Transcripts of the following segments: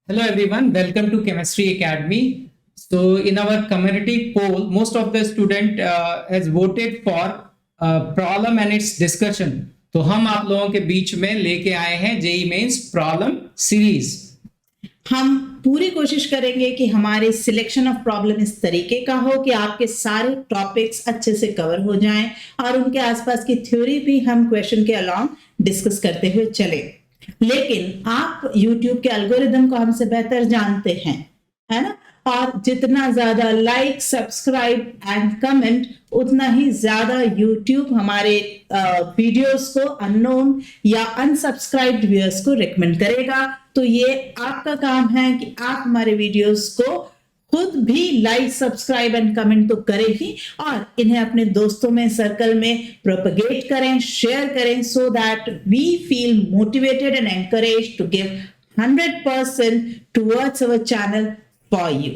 Hello everyone, welcome to Chemistry Academy. So in our community poll, most of the student has voted for problem and its discussion. तो हम आप लोगों के बीच में लेके आए हैं जेई मेंस प्रॉब्लम सीरीज। हम पूरी कोशिश करेंगे कि हमारे सिलेक्शन ऑफ प्रॉब्लम इस तरीके का हो कि आपके सारे टॉपिक्स अच्छे से कवर हो जाएं और उनके आसपास की थ्योरी भी हम क्वेश्चन के अलाउंग डिस्कस करते हुए चले। लेकिन आप YouTube के एल्गोरिदम को हमसे बेहतर जानते हैं, है ना? और जितना ज्यादा लाइक, सब्सक्राइब एंड कमेंट, उतना ही ज्यादा YouTube हमारे वीडियोस को अननोन या अनसब्सक्राइब्ड व्यूअर्स को रिकमेंड करेगा। तो ये आपका काम है कि आप हमारे वीडियोस को खुद भी लाइक, सब्सक्राइब एंड कमेंट तो करें ही और इन्हें अपने दोस्तों में, सर्कल में प्रोपेगेट करें, शेयर करें, so that we feel motivated and encouraged to give 100% towards our channel for you,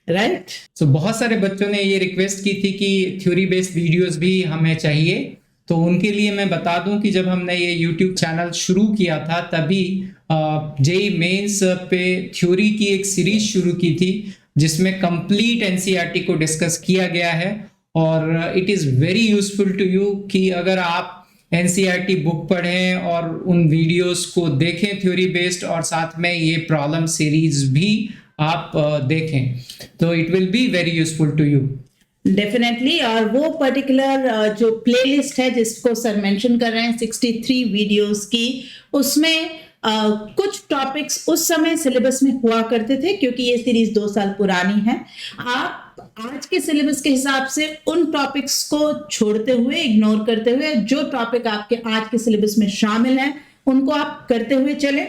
right? So बहुत सारे बच्चों ने ये रिक्वेस्ट की थी कि थ्योरी बेस्ड वीडियोस भी हमें चाहिए। तो उनके लिए मैं बता दूं कि जब हमने ये YouTube चैनल शुरू किया था तभी जेई मेंस पे थ्योरी की एक सीरीज शुरू की थी जिसमें कंप्लीट एनसीईआरटी को डिस्कस किया गया है और it is very useful to you कि अगर आप एनसीईआरटी बुक पढ़ें और उन वीडियोस को देखें थ्योरी बेस्ड और साथ में ये प्रॉब्लम सीरीज भी आप देखें, तो it will be very useful to you definitely. और वो पर्टिकुलर जो प्लेलिस्ट है जिसको सर मेंशन कर रहे हैं 63 वीडियोस की, उसमें कुछ टॉपिक्स उस समय सिलेबस में हुआ करते थे क्योंकि ये सीरीज 2 साल पुरानी है। आप आज के सिलेबस के हिसाब से उन टॉपिक्स को छोड़ते हुए, इग्नोर करते हुए, जो टॉपिक आपके आज के सिलेबस में शामिल हैं उनको आप करते हुए चले।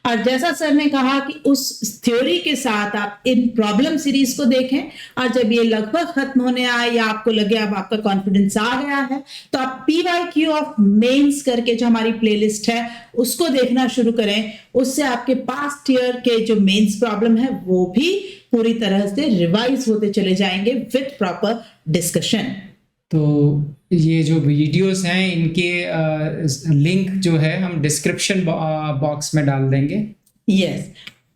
और जैसा सर ने कहा कि उस थ्योरी के साथ आप इन प्रॉब्लम सीरीज को देखें और जब ये लगभग खत्म होने आए या आपको लगे अब आपका कॉन्फिडेंस आ गया है तो आप PYQ ऑफ मेंस करके जो हमारी प्लेलिस्ट है उसको देखना शुरू करें। उससे आपके पास्ट ईयर के जो मेंस प्रॉब्लम है वो भी पूरी तरह से रिवाइज होते चले जाएंगे विथ प्रॉपर डिस्कशन। तो ये जो वीडियोस हैं इनके लिंक जो है हम डिस्क्रिप्शन बॉक्स में डाल देंगे। यस,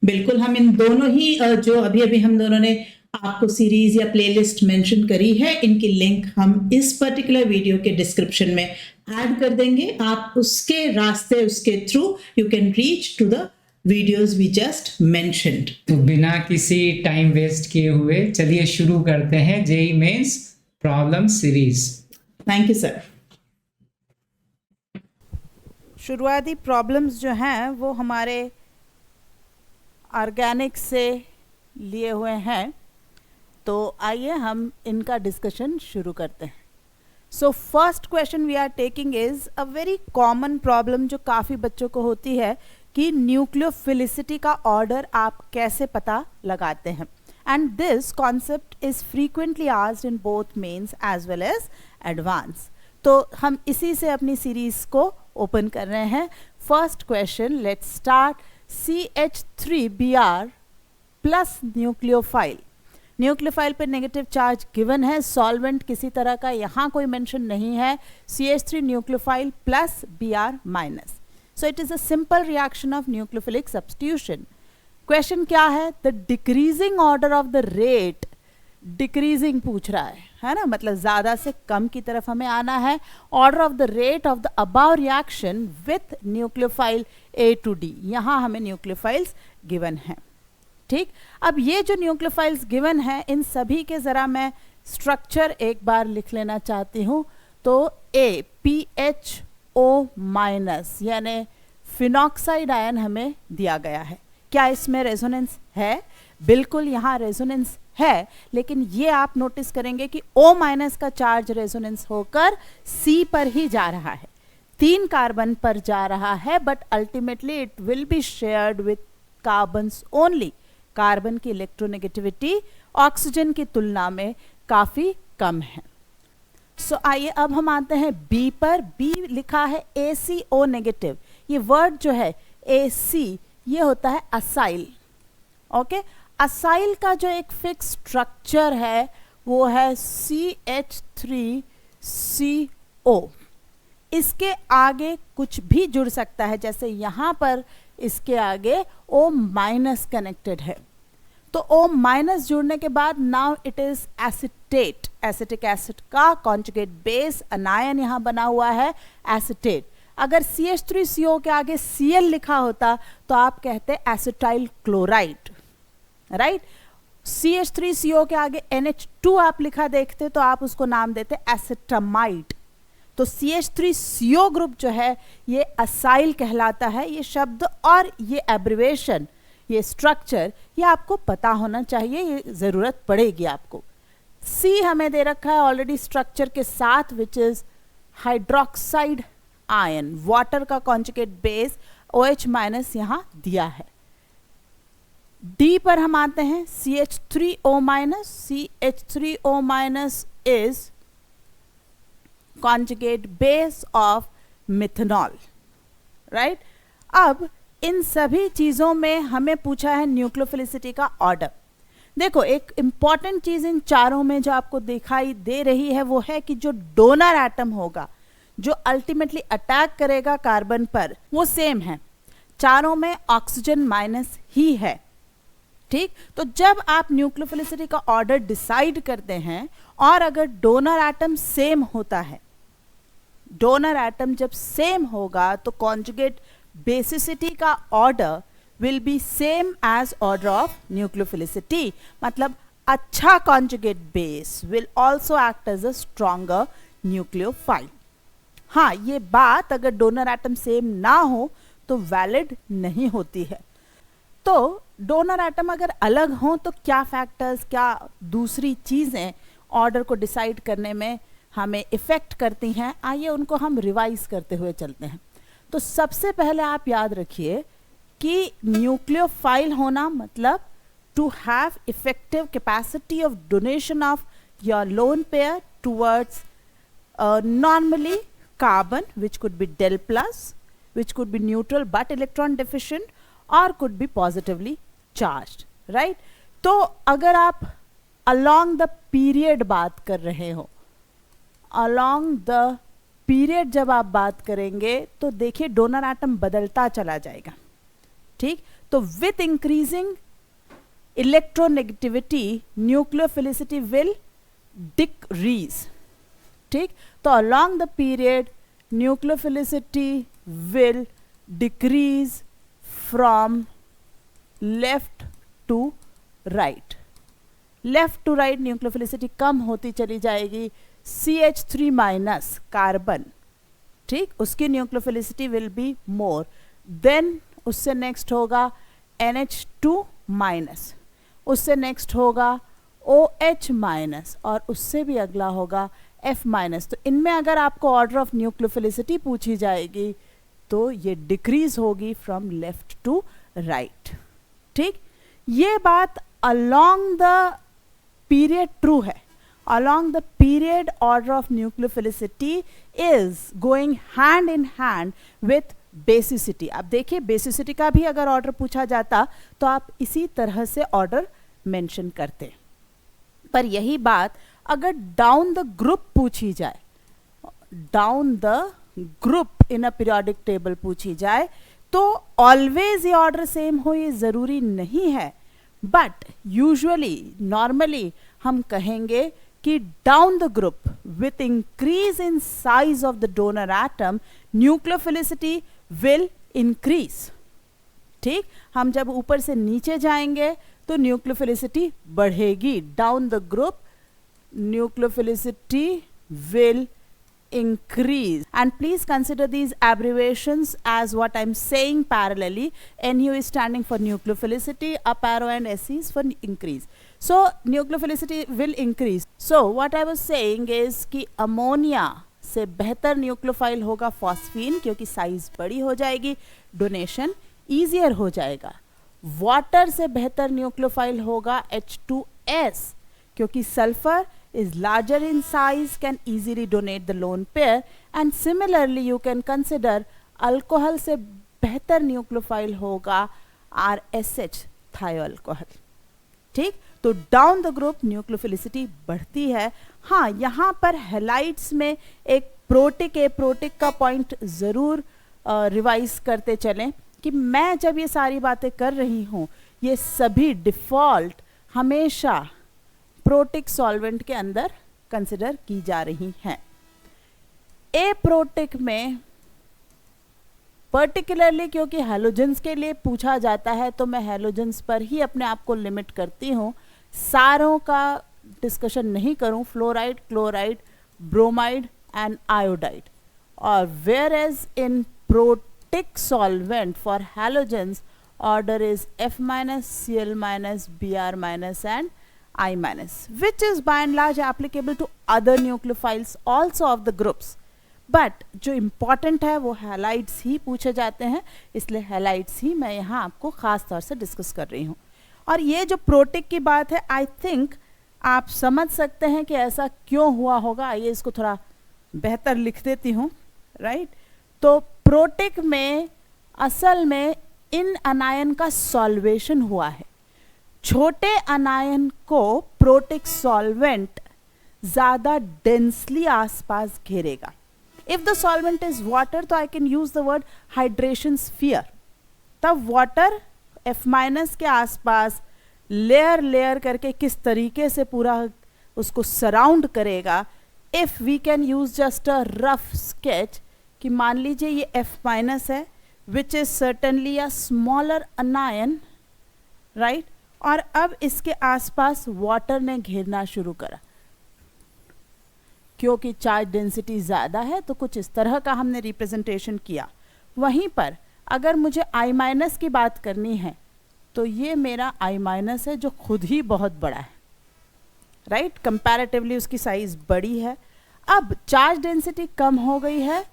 बिल्कुल। हम इन दोनों ही जो अभी अभी हम दोनों ने आपको सीरीज या प्लेलिस्ट मेंशन करी है, इनकी लिंक हम इस पर्टिकुलर वीडियो के डिस्क्रिप्शन में ऐड कर देंगे। आप उसके रास्ते, उसके through you can reach to the videos we just mentioned. तो बिना किसी टाइम वेस्ट किए हुए चलिए शुरू करते हैं JEE mains problem series. Thank you sir. शुरुआती प्रॉब्लम्स जो हैं वो हमारे ऑर्गेनिक से लिए हुए हैं, तो आइए हम इनका डिस्कशन शुरू करते हैं। So first question we are taking is a very common problem जो काफ़ी बच्चों को होती है कि न्यूक्लियोफिलिसिटी का ऑर्डर आप कैसे पता लगाते हैं। And this concept is frequently asked in both mains as well as advanced. तो हम इसी से अपनी सीरीज को ओपन कर रहे हैं। First question, let's start. CH3Br plus nucleophile, nucleophile पे नेगेटिव चार्ज गिवन है, सॉल्वेंट किसी तरह का यहाँ कोई मेंशन नहीं है। CH3 nucleophile plus Br minus, so it is a simple reaction of nucleophilic substitution. Question क्या है? The decreasing order of the rate, decreasing पूछ रहा है ना, मतलब ज़्यादा से कम की तरफ हमें आना है। Order of the rate of the above reaction with nucleophile A to D, यहाँ हमें न्यूक्लियोफाइल्स गिवन हैं। ठीक, अब ये जो न्यूक्लियोफाइल्स गिवन है इन सभी के ज़रा मैं स्ट्रक्चर एक बार लिख लेना चाहती हूँ। तो A PHO माइनस यानी फिनॉक्साइड आयन हमें दिया गया है। क्या इसमें रेजोनेंस है? बिल्कुल यहाँ रेजोनेंस है, लेकिन ये आप नोटिस करेंगे कि O माइनस का चार्ज रेजोनेंस होकर C पर ही जा रहा है, 3 कार्बन पर जा रहा है, but ultimately it will be shared with carbons only. Carbon की इलेक्ट्रोनेगेटिविटी ऑक्सीजन की तुलना में काफ़ी कम है। सो आइए अब हम आते हैं B पर। B लिखा है ACO नेगेटिव। ये वर्ड जो है AC ये होता है असाइल। ओके, असाइल का जो एक फिक्स स्ट्रक्चर है वो है CH3CO। इसके आगे कुछ भी जुड़ सकता है, जैसे यहाँ पर इसके आगे O माइनस कनेक्टेड है, तो O माइनस जुड़ने के बाद now it is acetate, acetic acid का कॉन्जुगेट बेस अनायन यहाँ बना हुआ है एसिटेट। अगर CH3CO के आगे Cl लिखा होता तो आप कहते एसिटाइल क्लोराइड, राइट। CH3CO के आगे NH2 आप लिखा देखते तो आप उसको नाम देते एसिटामाइड। तो CH3CO ग्रुप जो है ये असाइल कहलाता है। ये शब्द और ये एब्रिवेशन, ये स्ट्रक्चर, ये आपको पता होना चाहिए, ये ज़रूरत पड़ेगी आपको। C हमें दे रखा है ऑलरेडी स्ट्रक्चर के साथ, which is hydroxide ion, water का कॉन्जुगेट बेस OH माइनस यहाँ दिया है। D पर हम आते हैं, CH3O minus, CH3O minus is conjugate base of methanol, right. अब इन सभी चीज़ों में हमें पूछा है न्यूक्लियोफिलिसिटी का ऑर्डर। देखो, एक इंपॉर्टेंट चीज़ इन चारों में जो आपको दिखाई दे रही है वो है कि जो डोनर एटम होगा, जो अल्टीमेटली अटैक करेगा कार्बन पर, वो सेम है, चारों में ऑक्सीजन माइनस ही है, ठीक। तो जब आप न्यूक्लियोफिलिसिटी का ऑर्डर डिसाइड करते हैं और अगर डोनर एटम सेम होता है, डोनर एटम जब सेम होगा तो कॉन्जुगेट बेसिसिटी का order will be same as order of nucleophilicity. मतलब अच्छा conjugate base will also act as a stronger nucleophile. हाँ, ये बात अगर डोनर एटम सेम ना हो तो वैलिड नहीं होती है। तो डोनर एटम अगर अलग हो तो क्या फैक्टर्स, क्या दूसरी चीज़ें ऑर्डर को डिसाइड करने में हमें इफ़ेक्ट करती हैं, आइए उनको हम रिवाइज करते हुए चलते हैं। तो सबसे पहले आप याद रखिए कि न्यूक्लियोफाइल होना मतलब to have effective capacity of donation of your lone pair towards normally carbon, which could be del plus, which could be neutral but electron deficient, or could be positively charged, right? तो अगर आप along the period बात कर रहे हो, along the period जब आप बात करेंगे तो देखिए डोनर एटम बदलता चला जाएगा, ठीक। तो with increasing electronegativity nucleophilicity will decrease, ठीक। तो along the period nucleophilicity will decrease from left to right, left to right nucleophilicity कम होती चली जाएगी। CH3 माइनस कार्बन, ठीक, उसकी nucleophilicity will be more, then उससे नेक्स्ट होगा NH2 माइनस, उससे नेक्स्ट होगा OH माइनस और उससे भी अगला होगा F माइनस। तो इनमें अगर आपको ऑर्डर ऑफ न्यूक्लियोफिलिसिटी पूछी जाएगी तो ये डिक्रीज होगी फ्रॉम लेफ्ट टू राइट, ठीक। ये बात अलोंग द पीरियड ट्रू है। Along the period order of nucleophilicity is going hand in hand with basicity. अब देखिए बेसिसिटी का भी अगर ऑर्डर पूछा जाता तो आप इसी तरह से ऑर्डर मेंशन करते, पर यही बात अगर डाउन द ग्रुप पूछी जाए, down the group in a periodic table पूछी जाए तो ऑलवेज ये ऑर्डर सेम हो ये ज़रूरी नहीं है, बट यूजुअली नॉर्मली हम कहेंगे कि down the group with increase in size of the donor atom nucleophilicity will increase, ठीक। हम जब ऊपर से नीचे जाएंगे तो न्यूक्लियोफिलिसिटी बढ़ेगी, down the group nucleophilicity will increase, and please consider these abbreviations as what I'm saying parallelly. NU is standing for nucleophilicity, up arrow and SE is for increase. So nucleophilicity will increase. So what I was saying is कि ammonia से बेहतर nucleophile होगा phosphine, क्योंकि size बड़ी हो जाएगी, donation easier हो जाएगा। वाटर से बेहतर न्यूक्लियोफाइल होगा H2S, क्योंकि sulphur is larger in size, can easily donate the lone pair, and similarly you can consider alcohol से बेहतर न्यूक्लियोफाइल होगा RSH थायोअल्कोहल, ठीक। तो डाउन द ग्रुप न्यूक्लियोफिलिसिटी बढ़ती है। हाँ, यहाँ पर हेलाइड्स में एक प्रोटिक एप्रोटिक का पॉइंट ज़रूर रिवाइज करते चलें कि मैं जब ये सारी बातें कर रही हूँ ये सभी डिफ़ॉल्ट हमेशा प्रोटिक सॉल्वेंट के अंदर कंसिडर की जा रही हैं। एप्रोटिक में पर्टिकुलरली क्योंकि हैलोजेंस के लिए पूछा जाता है तो मैं हैलोजेंस पर ही अपने आप को लिमिट करती हूँ, सारों का डिस्कशन नहीं करूँ, fluoride, chloride, bromide and iodide. और whereas in protic solvent for halogens order is F minus, Cl minus, Br minus and I minus, which is by and large applicable to other nucleophiles also of the groups, but जो important है वो halides ही पूछे जाते हैं, इसलिए halides ही मैं यहाँ आपको ख़ास तौर से डिस्कस कर रही हूँ। और ये जो प्रोटिक की बात है आई थिंक आप समझ सकते हैं कि ऐसा क्यों हुआ होगा। आइए इसको थोड़ा बेहतर लिख देती हूँ, राइट। तो प्रोटिक में असल में इन अनायन का सॉल्वेशन हुआ है। छोटे अनायन को प्रोटिक सॉल्वेंट ज़्यादा डेंसली आसपास घेरेगा। If the solvent is water तो I can use the word hydration sphere. तब वाटर F माइनस के आसपास लेयर लेयर करके किस तरीके से पूरा उसको सराउंड करेगा। If we can use just a rough sketch कि मान लीजिए ये F माइनस है which is certainly a smaller anion, right? और अब इसके आसपास वाटर ने घेरना शुरू करा। क्योंकि चार्ज डेंसिटी ज़्यादा है तो कुछ इस तरह का हमने रिप्रेजेंटेशन किया। वहीं पर अगर मुझे I माइनस की बात करनी है तो ये मेरा I माइनस है जो खुद ही बहुत बड़ा है, राइट। कंपैरेटिवली उसकी साइज़ बड़ी है। अब चार्ज डेंसिटी कम हो गई है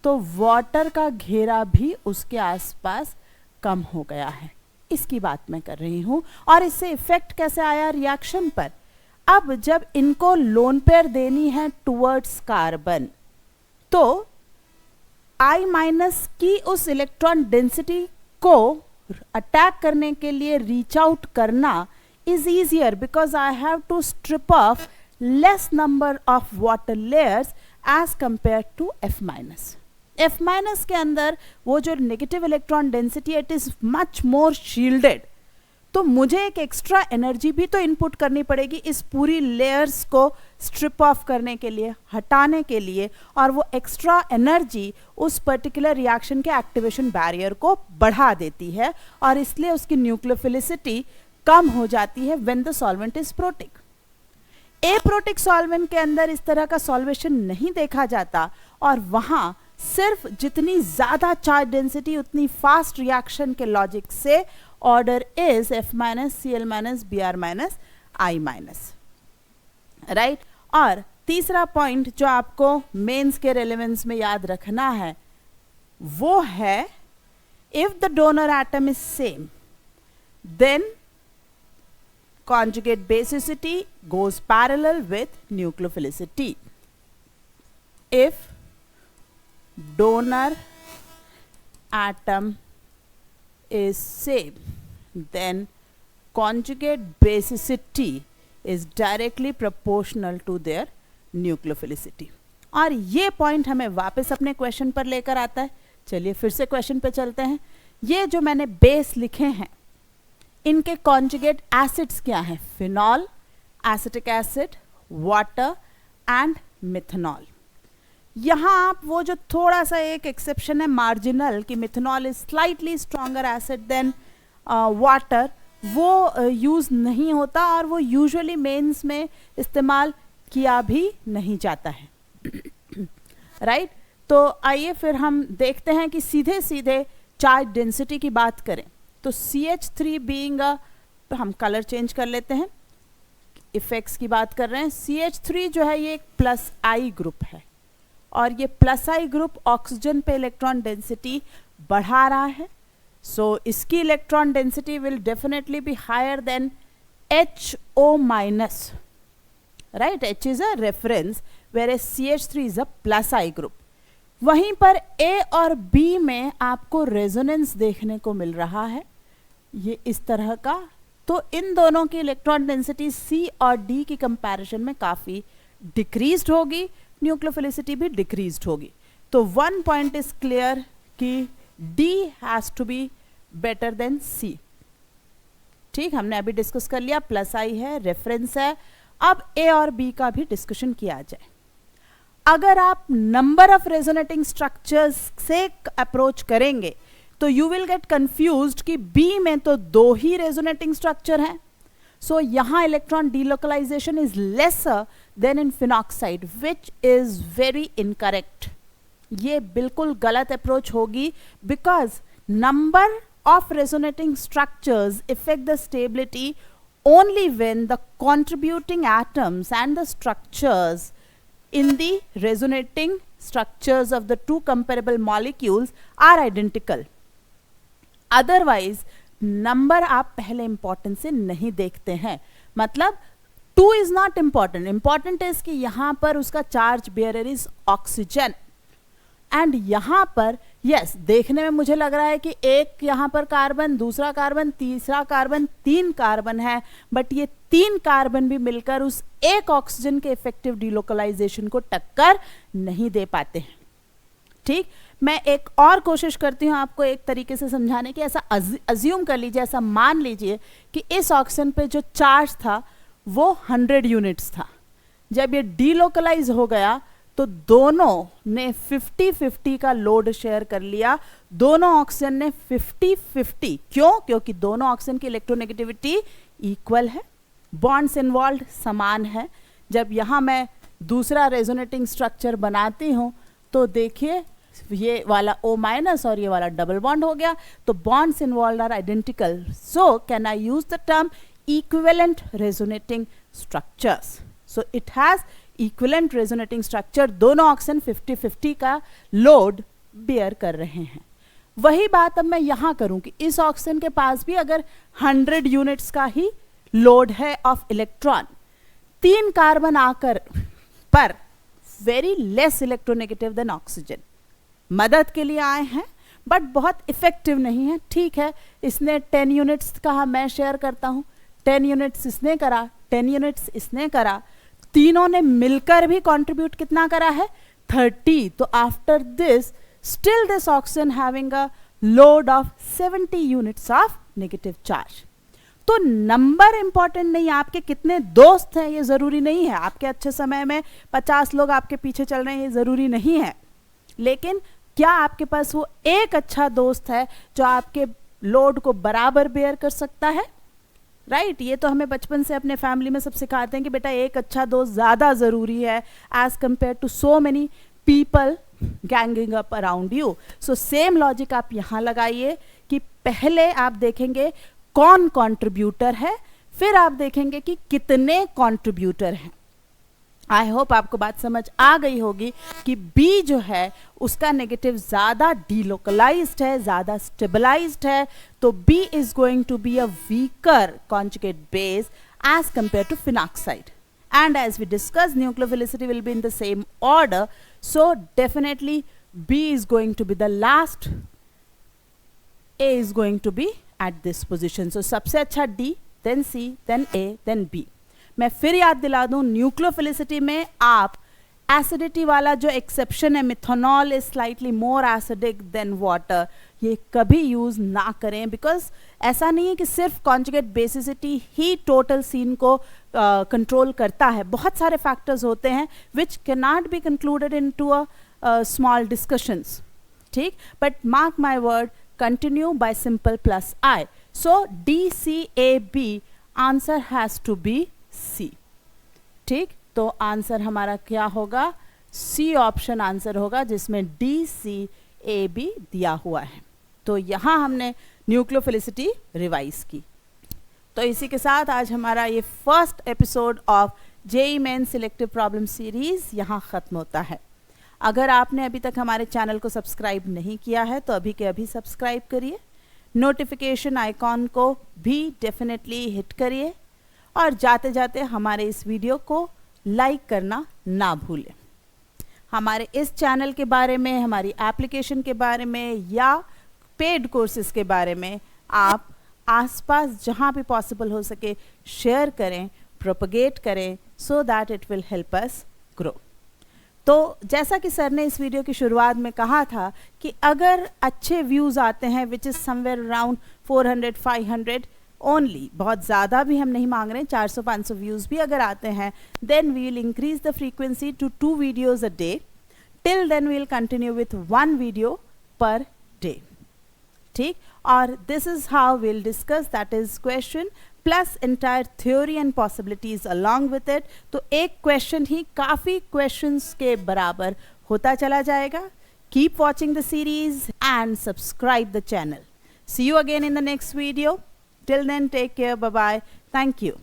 तो वाटर का घेरा भी उसके आसपास कम हो गया है, इसकी बात मैं कर रही हूँ। और इससे इफेक्ट कैसे आया रिएक्शन पर। अब जब इनको लोन पेयर देनी है टुवर्ड्स कार्बन तो I माइनस की उस इलेक्ट्रॉन डेंसिटी को अटैक करने के लिए रीच आउट करना is easier because I have to strip off less number of water layers as compare to F minus. F minus के अंदर वो जो negative electron density it is much more shielded, तो मुझे एक एक्स्ट्रा एनर्जी भी तो इनपुट करनी पड़ेगी इस पूरी लेयर्स को स्ट्रिप ऑफ करने के लिए, हटाने के लिए। और वो एक्स्ट्रा एनर्जी उस पर्टिकुलर रिएक्शन के एक्टिवेशन बैरियर को बढ़ा देती है और इसलिए उसकी न्यूक्लियोफिलिसिटी कम हो जाती है when the solvent is protic. Aprotic solvent के अंदर इस तरह का सॉल्वेशन नहीं देखा जाता और वहाँ सिर्फ जितनी ज़्यादा चार्ज डेंसिटी उतनी फास्ट रिएक्शन के लॉजिक से order is F minus, Cl minus, Br minus, I minus, right. और तीसरा पॉइंट जो आपको मेंस के रेलेवेंस में याद रखना है वो है if the donor atom is same then conjugate basicity goes parallel with nucleophilicity. If donor atom is same, then conjugate basicity is directly proportional to their nucleophilicity. और ये पॉइंट हमें वापस अपने क्वेश्चन पर लेकर आता है। चलिए फिर से क्वेश्चन पे चलते हैं। ये जो मैंने बेस लिखे हैं इनके कॉन्जुगेट एसिड्स क्या हैं? Phenol, acetic acid, water and methanol. यहाँ आप वो जो थोड़ा सा एक एक्सेप्शन है मार्जिनल कि methanol is slightly stronger acid than water, वो यूज़ नहीं होता और वो यूजुअली मेंस में इस्तेमाल किया भी नहीं जाता है, राइट। तो आइए फिर हम देखते हैं कि सीधे सीधे चार्ज डेंसिटी की बात करें तो CH3 बीइंग हम कलर चेंज कर लेते हैं, इफेक्ट्स की बात कर रहे हैं। CH3 जो है ये एक प्लस I ग्रुप है और ये प्लस I ग्रुप ऑक्सीजन पे इलेक्ट्रॉन डेंसिटी बढ़ा रहा है, सो इसकी electron density will definitely be higher than HO minus, right. H is a reference whereas CH3 is a plus I group. वहीं पर A और B में आपको रेजोनेंस देखने को मिल रहा है ये इस तरह का, तो इन दोनों की इलेक्ट्रॉन डेंसिटी C और D की कंपैरिजन में काफ़ी डिक्रीज्ड होगी न्यूक्लियोफिलिसिटी भी डिक्रीज्ड होगी। तो वन पॉइंट इज क्लियर कि D has to be better than C. ठीक, हमने अभी डिस्कस कर लिया, प्लस आई है, रेफरेंस है। अब ए और बी का भी डिस्कशन किया जाए। अगर आप नंबर ऑफ रेजोनेटिंग स्ट्रक्चर्स से अप्रोच करेंगे तो यू विल गेट कंफ्यूज्ड कि बी में तो 2 ही रेजोनेटिंग स्ट्रक्चर हैं, सो यहां electron delocalisation is lesser than in phenoxide, which is very incorrect. ये बिल्कुल गलत अप्रोच होगी, because number of resonating structures affect the stability only when the contributing atoms and the structures in the resonating structures of the two comparable molecules are identical. Otherwise number आप पहले important से नहीं देखते हैं, मतलब 2 is not important, important is कि यहाँ पर उसका charge bearer is oxygen and यहाँ पर यस देखने में मुझे लग रहा है कि एक यहाँ पर कार्बन, दूसरा कार्बन, तीसरा कार्बन, 3 कार्बन है, बट ये 3 कार्बन भी मिलकर उस एक ऑक्सीजन के इफेक्टिव डीलोकलाइजेशन को टक्कर नहीं दे पाते हैं। ठीक, मैं एक और कोशिश करती हूँ आपको एक तरीके से समझाने की। ऐसा अज्यूम कर लीजिए, ऐसा मान लीजिए कि इस ऑक्सीजन पे जो चार्ज था वो 100 यूनिट्स था। जब ये डीलोकलाइज हो गया तो दोनों ने 50-50 का लोड शेयर कर लिया, दोनों ऑक्सीजन ने 50-50। क्यों? क्योंकि दोनों ऑक्सीजन की इलेक्ट्रोनेगेटिविटी इक्वल है, बॉन्ड्स इन्वॉल्व समान है। जब यहाँ मैं दूसरा रेजोनेटिंग स्ट्रक्चर बनाती हूँ तो देखिए ये वाला O- और ये वाला डबल बॉन्ड हो गया, तो bonds involve are identical, so can I use the term equivalent resonating structures. So it has equivalent resonating structure, दोनों ऑक्सीजन 50-50 का लोड बेयर कर रहे हैं। वही बात अब मैं यहां करूं कि इस ऑक्सीजन के पास भी अगर 100 यूनिट्स का ही लोड है ऑफ इलेक्ट्रॉन, 3 कार्बन आकर पर very less electronegative than oxygen, मदद के लिए आए हैं बट बहुत इफेक्टिव नहीं है। ठीक है, इसने 10 यूनिट्स कहा, मैं शेयर करता हूं, 10 यूनिट्स इसने करा, 10 यूनिट्स इसने करा, तीनों ने मिलकर भी कंट्रीब्यूट कितना करा है? 30। तो after this still this oxygen having a load of 70 units of negative charge. तो नंबर इंपॉर्टेंट नहीं है, आपके कितने दोस्त हैं ये जरूरी नहीं है, आपके अच्छे समय में 50 लोग आपके पीछे चल रहे हैं ये जरूरी नहीं है, लेकिन क्या आपके पास वो एक अच्छा दोस्त है जो आपके लोड को बराबर बेयर कर सकता है? राइट, ये तो हमें बचपन से अपने फैमिली में सब सिखाते हैं कि बेटा एक अच्छा दोस्त ज्यादा जरूरी है as compare to so many people ganging up around you. So same logic आप यहां लगाइए कि पहले आप देखेंगे कौन कंट्रीब्यूटर है, फिर आप देखेंगे कि कितने कंट्रीब्यूटर हैं। आई होप आपको बात समझ आ गई होगी कि बी जो है उसका नेगेटिव ज्यादा डीलोकलाइज्ड है, ज्यादा स्टेबलाइज्ड है, तो B is going to be a weaker conjugate base as compare to phenoxide. And as we discussed, nucleophilicity will be in the same order, so definitely B is going to be the last, A is going to be at this position. So सबसे अच्छा D, then C, then A, then B. मैं फिर याद दिला दूं, nucleophilicity में आप acidity वाला जो एक्सेप्शन है, methanol is slightly more acidic then water, ये कभी यूज ना करें, बिकॉज ऐसा नहीं है कि सिर्फ कॉन्जुगेट बेसिसिटी ही टोटल सीन को कंट्रोल करता है, बहुत सारे फैक्टर्स होते हैं which can not be concluded in to a small discussions. ठीक, but mark my word, continue by simple plus I. So D C A B, answer has to be C. ठीक, तो answer हमारा क्या होगा? C option answer होगा, जिसमें D C A B दिया हुआ है। तो यहाँ हमने न्यूक्लियोफिलिसिटी रिवाइज की। तो इसी के साथ आज हमारा ये first episode of JEE main selective problem series यहाँ ख़त्म होता है। अगर आपने अभी तक हमारे चैनल को सब्सक्राइब नहीं किया है तो अभी के अभी सब्सक्राइब करिए, नोटिफिकेशन आइकॉन को भी डेफिनेटली हिट करिए, और जाते जाते हमारे इस वीडियो को लाइक करना ना भूलें। हमारे इस चैनल के बारे में, हमारी एप्लीकेशन के बारे में या पेड कोर्सेज के बारे में आप आसपास जहाँ भी पॉसिबल हो सके शेयर करें, प्रोपगेट करें, so that it will help us grow. तो जैसा कि सर ने इस वीडियो की शुरुआत में कहा था कि अगर अच्छे व्यूज़ आते हैं which is somewhere around 400-500 only, बहुत ज़्यादा भी हम नहीं मांग रहे हैं, 400-500 व्यूज़ भी अगर आते हैं, then we will increase the frequency to 2 videos a day. Till then we will continue with 1 video per day. ठीक, और this is how will discuss, that is question plus entire theory and possibilities along with it. तो एक question ही काफ़ी questions के बराबर होता चला जाएगा. Keep watching the series and subscribe the channel. See you again in the next video. Till then, take care. Bye bye. Thank you.